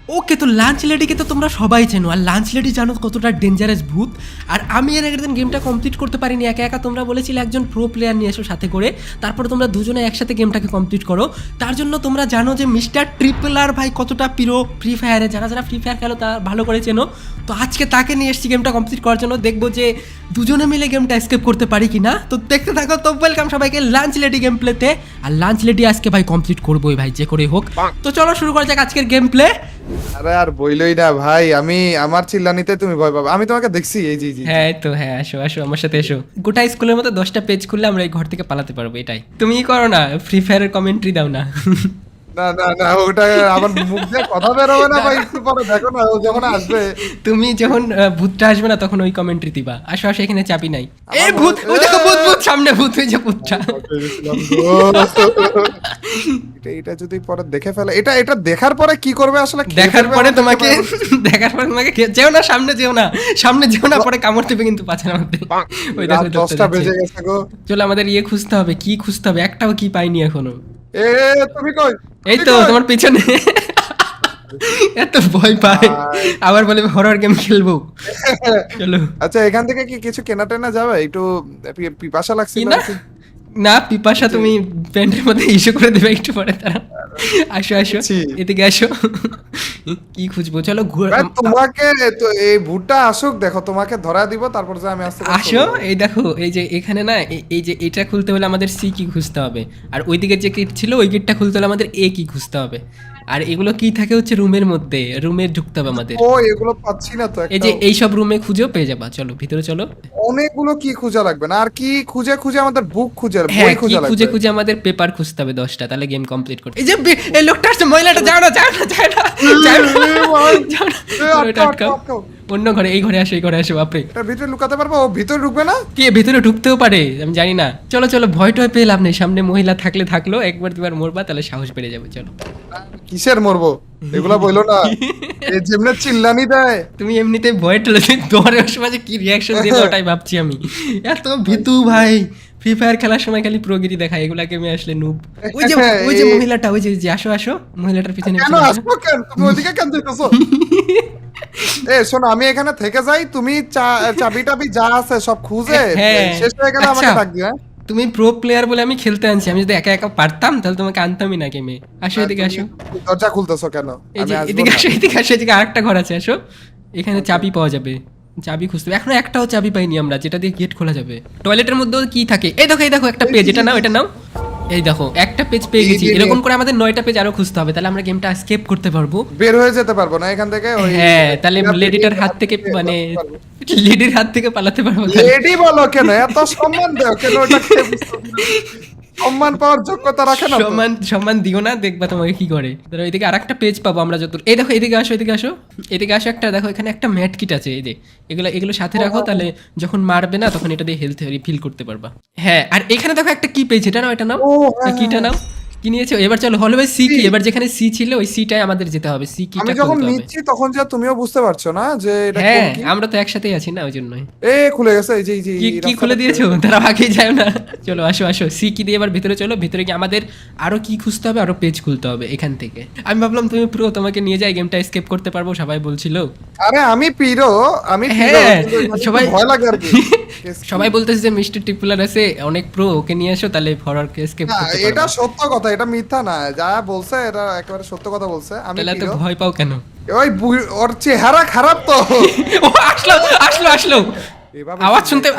ওকে, তো লাঞ্চ লেডিকে তো তোমরা সবাই চেনো, আর লাঞ্চ লেডি জানো কতটা ডেঞ্জারাস ভূত। আর আমি এর আগের দিন গেমটা কমপ্লিট করতে পারিনি একা একা, তোমরা বলেছিলে একজন প্রো প্লেয়ার নিয়ে এসো সাথে করে, তারপরে তোমরা দুজনে একসাথে গেমটাকে কমপ্লিট করো। তার জন্য তোমরা জানো যে মিস্টার ট্রিপল আর ভাই কতটা প্রিয় ফ্রি ফায়ারে, যারা যারা ফ্রি ফায়ার খেলো তারা ভালো করে চেনো। তো আজকে তাকে নিয়ে এসেছি গেমটা কমপ্লিট করার জন্য, দেখবো যে দুজনে মিলে গেমটা এসকেপ করতে পারি কি না। তো দেখতে থাকো। তো ওয়েলকাম সবাইকে লাঞ্চ লেডি গেম প্লেতে। আর লাঞ্চ লেডি আজকে ভাই কমপ্লিট করবোই ভাই, যে করে হোক। তো চলো শুরু করা যাক আজকের গেম প্লে। আরে আর বইলই না ভাই, আমি আমার চিল্লানিতে তুমি ভয় পাবে। আমি তোমাকে দেখছি, এই জি জি। হ্যাঁ তো হ্যাঁ, আসো আসো আমার সাথে এসো। গোটা স্কুলের মতো 10টা পেজ খুললে আমরা এই ঘর থেকে পালাতে পারবো, এটাই। তুমি করো না, ফ্রি ফায়ারের কমেন্ট্রি দাও না। না না না, ওটা আমার মুখ দিয়ে কথা বেরোবে না ভাই, একটু পরে দেখো না ও যখন আসবে। তুমি যখন ভূতটা আসবে না তখন ওই কমেন্ট্রি দিবা। আসো আসো, এখানে চাপি নাই। আমার এই ভূত, ওই দেখো ভূত, ভূত সামনে ভূত, ওই যে ভূতটা। এটা যদি পরে দেখে ফেলে, এটা এটা দেখার পরে কি করবে আসলে? দেখার পরে তোমাকে যেও না, সামনে যেও না, সামনে যেও না, পরে কামড় দেবে কিন্তু পাছার মধ্যে। ওই দেখো 10টা বেজে গেছে গো। চলো আমাদের ইয়ে খুঁজতে হবে, কি খুঁজতে হবে, একটাও কি পাইনি এখনো। এ তুমি কই? এই তো তোমার পিছনে। এত ভয় পায়, আবার বলে হরর গেম খেলবো। চলো। আচ্ছা, এখান থেকে কি কিছু কেনা টেনা যাবে? একটু পিপাসা লাগছিল না না, পিপাসা তুমি প্যান্টের মধ্যে ইস্যু করে দেবে একটু পরে। তারা আসো আসো, এদিকে আসো। কি খুঁজবো, চলো তোমাকে তো এই ভুট্টা আসুক, দেখো তোমাকে ধরা দিব, তারপর যে আমি আসতে আসো। এই দেখো, এই যে এখানে না, এই যে এটা খুলতে হলে আমাদের সি কি খুঁজতে হবে, আর ওইদিকে যে গেট ছিল ওই গেটটা খুলতে হলে আমাদের এ কি খুঁজতে হবে। আর এগুলো কি থাকে হচ্ছে রুমের মধ্যে, রুমে ঢুকতে হবে আমাদের। ও এগুলো পাচ্ছি না তো। এই যে এই সব রুমে খুঁজেও পেয়ে যাবা, চলো ভিতরে চলো। অনেকগুলো কি খোঁজা লাগবে না, আর কি খুঁজে খুঁজে আমাদের বুক খুঁজে হ্যাঁ, বই কি খোঁজা লাগবে। খুঁজে খুঁজে আমাদের পেপার খুঁজতে হবে 10টা, তাহলে গেম কমপ্লিট করতে। এই যে এই লোকটা আসছে, মহিলাটা, যাও না যাও না যাও না যাও না, যাও না। ওটা আটকাও। অন্য ঘরে, এই ঘরে আসো, এই ঘরে আসো। বাপরে, এটা ভিতরে লুকাতে পারবো? ও ভিতরে ঢুকবে না? কে ভেতরে ঢুকতেও পারে, আমি জানি না। চলো চলো, ভয় টয় পেয়ে লাভ নেই, সামনে মহিলা থাকলে থাকলো, একবার দুবার মরবা তাহলে সাহস বেড়ে যাবে। চলো। কিসের মরবো, এগুলা বইলো না। এই যেমনে চিল্লানি দেয়। তুমি এমনিতে ভয় টলে তোমার সময় যে কি রিয়াকশন দিবে ওটাই ভাবছি আমি। এত ভীতু ভাই, ফ্রি ফায়ার খেলার সময় খালি প্রগিরি দেখায়, এগুলাকে আমি আসলে নুব। ওই যে মহিলাটা, ওই যে আসো আসো, মহিলাটার পিছনে কেন আসবো? কেন তুমি ওইদিকে কেন যেতেছো? এ শোনো, আমি এখানে থেকে যাই, তুমি চাবি টাবি যা আছে সব খুঁজে শেষ হয়ে গেলে আমাকে ডাক দিও। তুমি প্রো প্লেয়ার বলে আমি খেলতে আনছি, আমি যদি একা একা পারতাম তাহলে তোমাকে আনতামই না গেমে। আসো এদিকে আসো। দরজা খুলতেছো কেন? এই যে এদিকে আসো, এদিকে আসো, এদিকে আরেকটা ঘর আছে, আসো। এখানে চাবি পাওয়া যাবে, চাবি খুঁজতে হবে। এখনো একটাও চাবি পাইনি আমরা যেটা দিয়ে গেট খোলা যাবে। টয়লেটের মধ্যেও কি থাকে, এই দেখো, এই দেখো একটা পেজ, এটা নাও, এটা নাও। এই দেখো একটা পেজ পেয়ে গেছি। এরকম করে আমাদের 9টা পেজ আরো খুঁজতে হবে, তাহলে আমরা গেমটা এসকেপ করতে পারবো, বের হয়ে যেতে পারবো না এখান থেকে। হ্যাঁ, তাহলে লেডিটার হাত থেকে, মানে লেডির হাত থেকে পালাতে পারবো। লেডি বলো কেন, এত সম্মান দাও কেন? ওটাকে সম্মান পাওয়ার যোগ্যতা রাখে না। সম্মান দিও না, দেখবা তোমাকে কি করে। ধরো এদিকে আরেকটা পেজ পাবো আমরা যত। এই দেখো, এদিকে আসো, এদিকে আসো, এদিকে আসো। একটা দেখো এখানে একটা ম্যাট কিট আছে, এই যে এগুলো সাথে রাখো, তাহলে যখন মারবে না তখন এটা দিয়ে হেলথ রিফিল করতে পারবা। হ্যাঁ, আর এখানে দেখো একটা কি পেজ, এটা নাও, এটা নাও, কিটা নাও। কি নিয়েছো এবার? চলো হলো ভাই সি কি। এবার যেখানে সি ছিল ওই সিটাই আমাদের যেতে হবে। সি কি আমি যখন নিচ্ছি তখন যে তুমিও বুঝতে পারছো না যে এটা কোন হ্যাঁ, কি? আমরা তো একসাথেই আছি না, ওই জন্যই। এ খুলে গেছে, এই যে কি খুলে দিয়েছো? তারা আগে যায় না। চলো আসো আসো, সি কি দিয়ে এবার ভিতরে চলো। ভিতরে গিয়ে আমাদের আরো কি খুঁজতে হবে, আরো পেজ খুলতে হবে এখান থেকে। আমি ভাবলাম তুমি পুরো, তোমাকে নিয়ে যাই, গেমটা এসকেপ করতে পারবো, সবাই বলছিল। আরে আমি পিরো, হ্যাঁ, সবাই ভয় লাগে আর কি। সবাই বলতেছে যে মিস্টার টিপুলার আছে অনেক প্রো, ওকে নিয়ে এসো, তাহলে হরর এসকেপ করতে পারবো। এটা সত্য কথা, এটা মিথ্যা না। যা বলছে এটা একেবারে সত্য কথা বলছে। আমি তাহলে তো ভয় পাও কেন? ওই ওর চেহারা খারাপ তো। ও আসলো আসলো আসলো,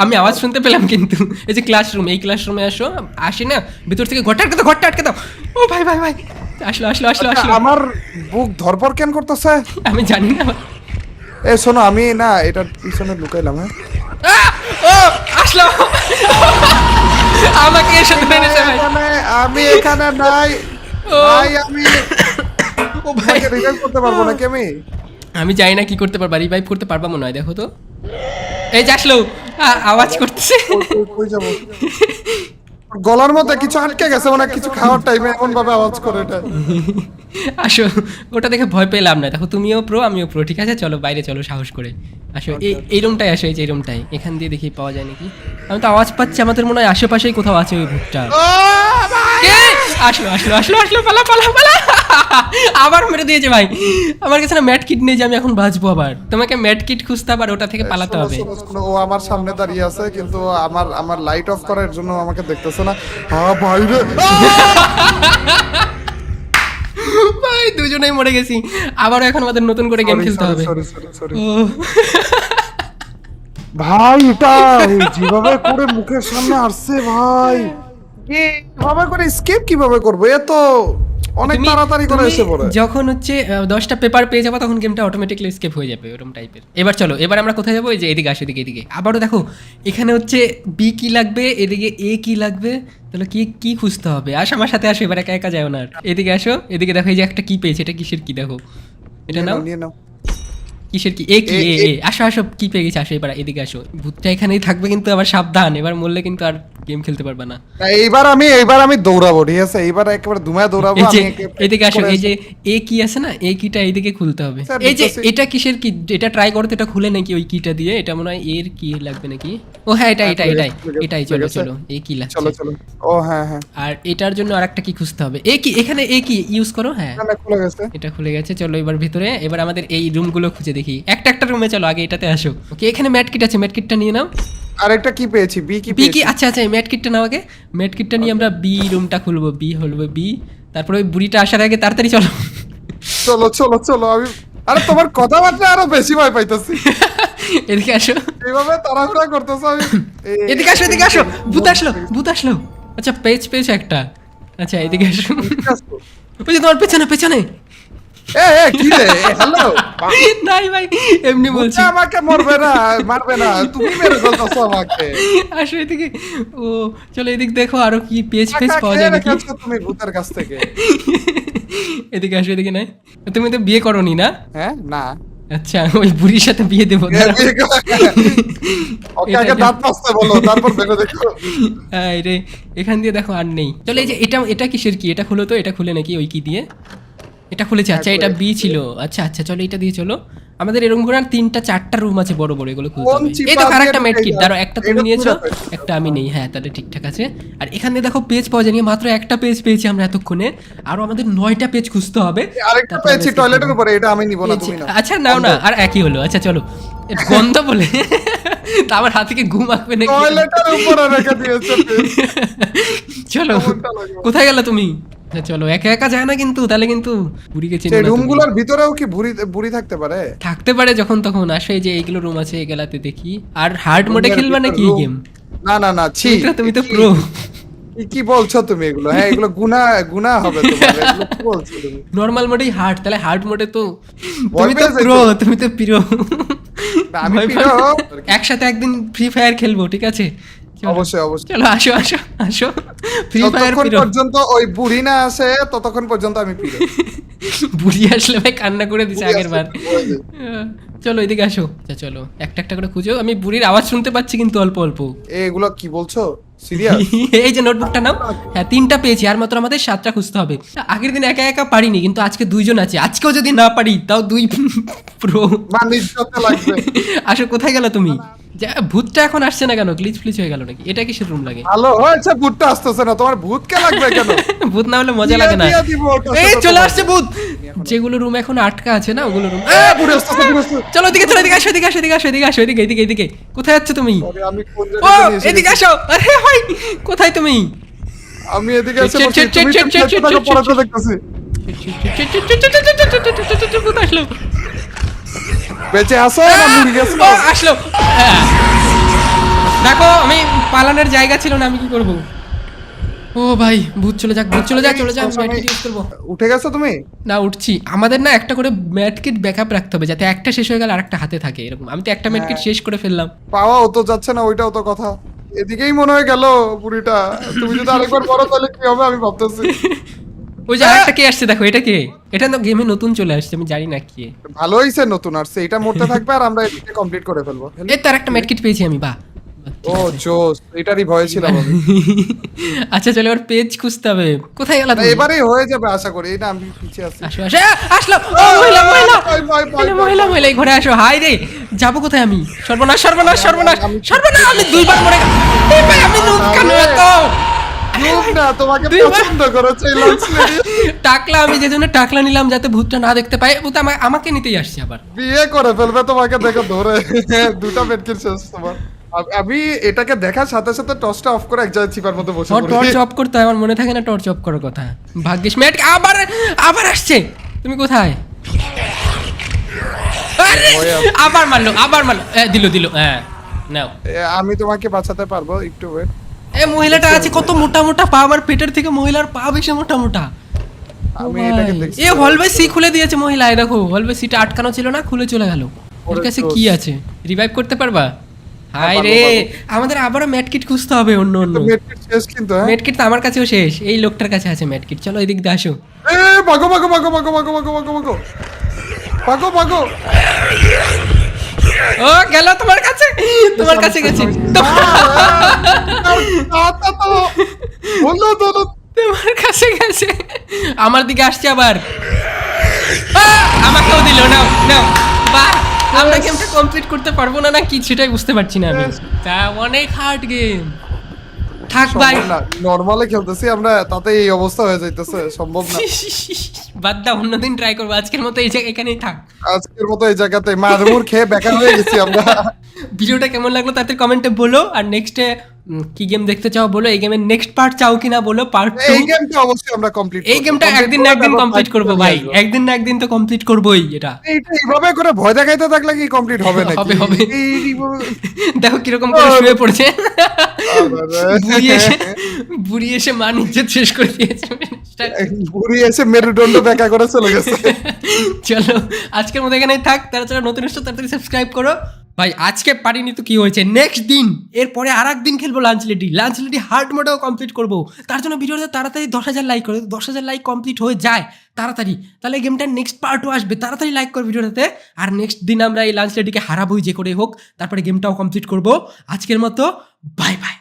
আমি আওয়াজ শুনতে পেলাম কিন্তু। এই যে ক্লাসরুম, এই ক্লাসরুমে আসো। আসি না ভিতর থেকে, ঘরটা আটকে দাও। ও ভাই ভাই ভাই, আসলো আসলো আসলো আসলো। আমার বুক ধরপড় কেন করতেছে আমি জানি না। এ শোনো, আমি না এটা পিছনে লুকাইলাম। হ্যাঁ, ও আসলো, আমাকে এসে ধরে নিয়েছে ভাই। আমি এখানে নাই ভাই, আমি ও ভাই, রিভাইভ করতে পারবো না কি? আমি জানি না কি করতে পারবা, রিভাইভ করতে পারবা মনে হয়। দেখো তো, এই যে আসলো, আওয়াজ করতেছে। কই যাব? গলার মধ্যে কিছু আটকে গেছে, মানে কিছু খাওয়ার টাইমে এমন ভাবে আওয়াজ করে এটা। আসো, ওটা দেখে ভয় পেলাম না। দেখো তুমিও প্রো, আমিও প্রো, ঠিক আছে? চলো বাইরে চলো, সাহস করে আসো। এই রুমটাই আসো, এই যে রুমটাই, এখান দিয়ে দেখি পাওয়া যায় নাকি। আমি তো আওয়াজ পাচ্ছি, আমাদের মনে হয় আশেপাশেই কোথাও আছে ওই ভূতটা। আসলো আসলো আসলো আসলো, পালা পালা পালা। আবার মেরে দিয়েছে ভাই। আমার কাছে না ম্যাট কিট নেই যে আমি এখন বাঁচবো, আবার তোমাকে ম্যাট কিট খুঁজতে হবে আর ওটা থেকে পালাতে হবে। ও আমার সামনে দাঁড়িয়ে আছে কিন্তু আমার লাইট অফ করার জন্য আমাকে দেখতেছে না। হ্যাঁ ভাই রে, ভাই দুজনেই মরে গেছি। আবারও এখন আমাদের নতুন করে গেম খেলতে হবে। সরি ও ভাই, এটা যেভাবে করে মুখের সামনে আসছে ভাই, কিভাবে করে স্কেপ কিভাবে করবো? এ তো অনেক তাড়াতাড়ি করে এসে পড়ে। যখন হচ্ছে 10টা পেপার পেয়ে যাবো তখন গেমটা অটোমেটিক্যালি স্কেপ হয়ে যাবে ওরকম টাইপের। এবার চলো, এবার আমরা কোথায় যাবো? এই যে এদিকে আসো, এদিকে আবারও দেখো এখানে হচ্ছে বি কি লাগবে, এদিকে এ কি লাগবে, তাহলে কি খুঁজতে হবে? আমার সাথে আসো, এবার একা একা যাও না আর। এদিকে আসো, এদিকে দেখো এই যে একটা কি পেয়েছে, এটা কিসের কি দেখো, এটা নাও। নিয়ে নাও। কিসের কি? এ কি? এ আসো কি পেয়ে গেছে, আসো এবার এদিকে আসো। ভূতটা এখানেই থাকবে কিন্তু আবার সাবধান, এবার মরলে কিন্তু আর গেম খেলতে পারবে না। এইবার আমি দৌড়াবো, ঠিক আছে? এইবার একেবারে ধুমায় দৌড়াবো। এই যে এদিকে আসো, এই যে এ কি আছে না, এই কিটা এইদিকে খুলতে হবে। এই যে এটা কিসের কি, এটা ট্রাই করতে, এটা খুলে নাকি ওই কিটা দিয়ে? এটা মনে হয় এর কি লাগবে নাকি? ও হ্যাঁ, এটাই চলো এই কি লাগছে। চলো। ও হ্যাঁ। আর এটার জন্য আরেকটা কি খুঁজতে হবে। এ কি, এখানে এ কি ইউজ করো। হ্যাঁ খুলে গেছে, এটা খুলে গেছে। চলো এবার ভিতরে, এবার আমাদের এই রুমগুলো খুঁজে দেখি। একটা রুমে চলো, আগে এটাতে আসো। ওকে, এখানে ম্যাট কিট আছে, ম্যাট কিটটা নিয়ে নাও। আরেকটা কি পেয়েছি? বি কি? আচ্ছা এই ম্যাট কিটটা নাও আগে। ম্যাট কিটটা নিয়ে আমরা বি রুমটা খুলবো। বি হলবে বি, তারপরে ওই বুড়িটা আসার আগে তাড়াতাড়ি চলো। আমি আরে তোমার কথাবার্তা আরো বেশি ভয় পাইতেছি। এদিকে আসো, এইভাবে তাড়াহুড়া করতেছো। আমি এদিকে আসো। ভূত আসলো। আচ্ছা পেয়েছো একটা। আচ্ছা এদিকে আসো। ওই যে তোমার পেছনে। কি রে? হ্যালো নাই ভাই, এমনি বলছি। আমাকে মারবে না, তুমি মেরে ফেলতেছো আমাকে। আসো এদিকে। ও চলো এদিক দেখো আরো কি পেজ পাওয়া যায় নাকি তুমি ভূতের কাছ থেকে। এদিকে আসো, এদিকে নাই। তুমি তো বিয়ে করোনি না? হ্যাঁ না। আচ্ছা ওই বুড়ির সাথে বিয়ে দেবো। ওকে আগে দাঁত মাজতে বলো, তারপর বেরো দেখো। রে এখান দিয়ে দেখো আর নেই। চলো এই যে এটা কিসের কি, এটা খুলো তো। এটা খুলে নাকি ওই কি দিয়ে? এটা খুলেছে। আচ্ছা এটা বি ছিল। আচ্ছা চলো এটা দিয়ে চলো। আমাদের এরকম করে 3-4টা রুম আছে বড় এগুলো খুলতে হবে। এই দেখো আরেকটা মেড কিট, দাঁড়াও, একটা তুমি নিয়েছো, একটা আমি নেই। হ্যাঁ তাহলে ঠিকঠাক আছে। আর এখানে দেখো পেজ পাওয়া যায়নি, মাত্র একটা পেজ পেয়েছি আমরা এতক্ষণে। আরো আমাদের 9টা পেজ খুঁজতে হবে। আরেকটা পেয়েছি টয়লেটের উপরে, এটা আমি নিব না, তুমি নাও। আচ্ছা নাও না, আর একই হলো। আচ্ছা চলো, গন্ধ বলে তা আমার হাত থেকে ঘুম আসবে নাকি? টয়লেটের উপরে রেখে দিয়েছো পেজ। চলো কোথায় গেল তুমি? চলো একা যায় না কিন্তু, তাহলে কিন্তু বুড়িকে চিনবে না। রুমগুলোর ভিতরেও কি বুড়ি থাকতে পারে যখন তখন আসে। যে এইগুলো রুম আছে এগুলাতে দেখি। আর হার্ড মোডে খেলবা নাকি এই গেম? না ছি, তুমি তো প্রো। কি বলছো তুমি এগুলো? হ্যাঁ এগুলো গুনাহ হবে তোমার। এগুলো কি বলছো তুমি? নরমাল মোডেই হার্ড, তাহলে হার্ড মোডে তো তুমি তো প্রো। আমি প্রো। একসাথে একদিন ফ্রি ফায়ার খেলবো, ঠিক আছে? অবশ্যই চলো আসো ফ্রি ফায়ার পর্যন্ত ওই বুড়ি না আসে ততক্ষণ পর্যন্ত আমি পিরো। বুড়ি আসলে ভাই কান্না করে দিছে আগের বার। চলো এদিকে আসো। আচ্ছা চলো একটা করে খুঁজো। আমি বুড়ির আওয়াজ শুনতে পাচ্ছি কিন্তু অল্প এগুলো কি বলছো? সিরিয়াস? এই যে নোটবুকটা নাও। হ্যাঁ 3টা পেয়েছি, আর মাত্র আমাদের 7টা খুঁজতে হবে। আগের দিন একা পারিনি, কিন্তু আজকে 2 জন আছে। আজকেও যদি না পারি তাও 2 প্রো। লাগবে। আসো, কোথায় গেল তুমি? ভূতটা এখন আসছে না কেন? গ্লিচ ফ্লিচ হয়ে গেল নাকি? এটা কিসের রুম লাগে? ভালো হয়েছে ভূতটা আসতেছে না। তোমার ভূত কে লাগবে কেন? ভূত না হলে মজা লাগে না। এই চলে আসছে ভূত। যেগুলো রুম এখন আটকা আছে না, ওগুলো রুম। চলো এদিকে। কোথায় যাচ্ছ তুমি? এদিকে আসো। আরে ভাই কোথায় তুমি? আমি এদিকে এসে বসে, তুমি পড়াতে দেখতেছি। ভূত আসলো। বেঁচে আসো না মরে গেছো? আসলো। দেখো আমি পালানোর জায়গা ছিল না, আমি কি করব? ও ভাই ভূত চলে যাক। ম্যাটকিট ইউজ করব। উঠে গেছো তুমি? না উঠছি। আমাদের না একটা করে ম্যাটকিট ব্যাকআপ রাখতে হবে, যাতে একটা শেষ হয়ে গেলে আরেকটা হাতে থাকে এরকম। আমি তো একটা ম্যাটকিট শেষ করে ফেললাম। পাওয়াও তো যাচ্ছে না, ওইটাও তো কথা। এদিকেই মনে হয় গেল বুড়িটা। তুমি যদি আরেকবার বড় তাহলে কি হবে আমি ভাবতেছি। ওই যে আরেকটা কে আসছে দেখো, এটা কে? এটা তো গেমে নতুন চলে আসছে, আমি জানি না কি। ভালো হইছে নতুন আসছে, এটা মরতে থাকবে আর আমরা এটা কমপ্লিট করে ফেলবো। এই তার একটা ম্যাটকিট পেয়েছি আমি। বাহ, ও জোস, এটারই ভয় ছিল আমি। আচ্ছা চলো এবার পেজ খুঁজতে হবে। কোথায় গেল তুমি? এবারেই হয়ে যাবে আশা করি। এটা আমি পিছিয়ে আছি। আসলো। ও মহিলা এই ঘরে আসো। হাই রে, যাবো কোথায় আমি? সর্বনাশ। আমি 2বার মরে গেলাম। এই ভাই আমি নুব কেন এত? ধুর না, তোমাকে তুই এবার- পছন্দ করেছে এই লাঞ্চ লেডি। টাকলা, আমি যে জন্য টাকলা নিলাম যাতে ভূতটা না দেখতে পায়, ভূত আমাকে নিতেই আসছে আবার। বিয়ে করে ফেলবে তোমাকে দেখো ধরে। দুটা মেডকিট শেষ তোমার। আমি এটাকে দেখার সাথে সাথে টর্চটা অফ করে এক জায়গায় চিপার মধ্যে বসে পড়ি। টর্চ অফ করতে হয়, আমার মনে থাকে না টর্চ অফ করার কথা। ভাগ্যিস ম্যাট আবার আবার আসছে। তুমি কোথায়? আরে, আবার মারলো। দিল। হ্যাঁ নাও। আমি তোমাকে বাঁচাতে পারবো, একটু ওয়েট। মহিলাটা আছে কত মোটা মোটা পা, আমার পেটের থেকে মহিলার পা বেশি মোটা মোটা। আমি এটাকে দেখছি। হল বাই সি খুলে দিয়েছে মহিলা, এই দেখো হল বাই সিটা আটকানো ছিল না, খুলে চলে গেল। ওর কাছে কি আছে? রিভাইভ করতে পারবা? হাই রে, আমাদের আবারও ম্যাটকিট খুঁজতে হবে অন্য মেডকিট শেষ কিন্তু। হ্যাঁ ম্যাটকিট তো আমার কাছেও শেষ, এই লোকটার কাছে আছে ম্যাটকিট। চলো এদিক দিয়ে আসো। ভাগো ভাগো ভাগো ভাগো ভাগো ভাগো ভাগো ভাগো ভাগো ভাগো। ও গেল তোমার কাছে গেছে। তোমার কাছে গেছে, আমার দিকে আসছে আবার। আমাকেও দিল। নাও বাহ, আমরা গেমটা কমপ্লিট করতে পারবো না কি সেটাই বুঝতে পারছি না আমি। তা অনেক হার্ড গেম। থাক ভাই, নরমালে খেলতেছি আমরা, তাতে এই অবস্থা হয়ে যাইতেছে, সম্ভব না। বাদ দাও, অন্যদিন ট্রাই করবো। আজকের মতো এখানেই থাক। আজকের মতো এই জায়গাতে মারমুর খেয়ে বেকার হয়ে গেছি আমরা। ভিডিওটা কেমন লাগলো তাদের কমেন্টে বলো, আর নেক্সটে কি গেম দেখতে চাও বলো, এই গেমের নেক্সট পার্ট চাও কিনা বলো, পার্ট 2। এই গেমটা অবশ্যই আমরা কমপ্লিট এই গেমটা একদিন না একদিন কমপ্লিট করব ভাই, একদিন না একদিন তো কমপ্লিট করবই এটা। এইটা এইভাবে করে ভয় দেখাইতে থাকলে কি কমপ্লিট হবে নাকি? হবে। দেখো কিরকম করে শুয়ে পড়ছে। বুড়ি এসে মান ইজ্জত শেষ করে দিয়েছে। বুড়ি এসে মেরুদণ্ড দেখা করে চলে গেছে। চলো আজকের মতো এখানেই থাক। তারা নতুন এসে তাড়াতাড়ি সাবস্ক্রাইব করো ভাই। আজকে পারিনি তো কি হয়েছে, নেক্সট দিন এরপরে আর একদিন খেলবো লাঞ্চ লেডি হার্ড মোডেও কমপ্লিট করবো। তার জন্য ভিডিওটা তাড়াতাড়ি 10,000 লাইক করে, 10,000 লাইক কমপ্লিট হয়ে যায় তাড়াতাড়ি, তাহলে গেমটার নেক্সট পার্টও আসবে। তাড়াতাড়ি লাইক করো ভিডিওটাতে। আর নেক্সট দিন আমরা এই লাঞ্চ লেডিকে হারাবোই যে করে হোক, তারপরে গেমটাও কমপ্লিট করবো। আজকের মতো বাই বাই।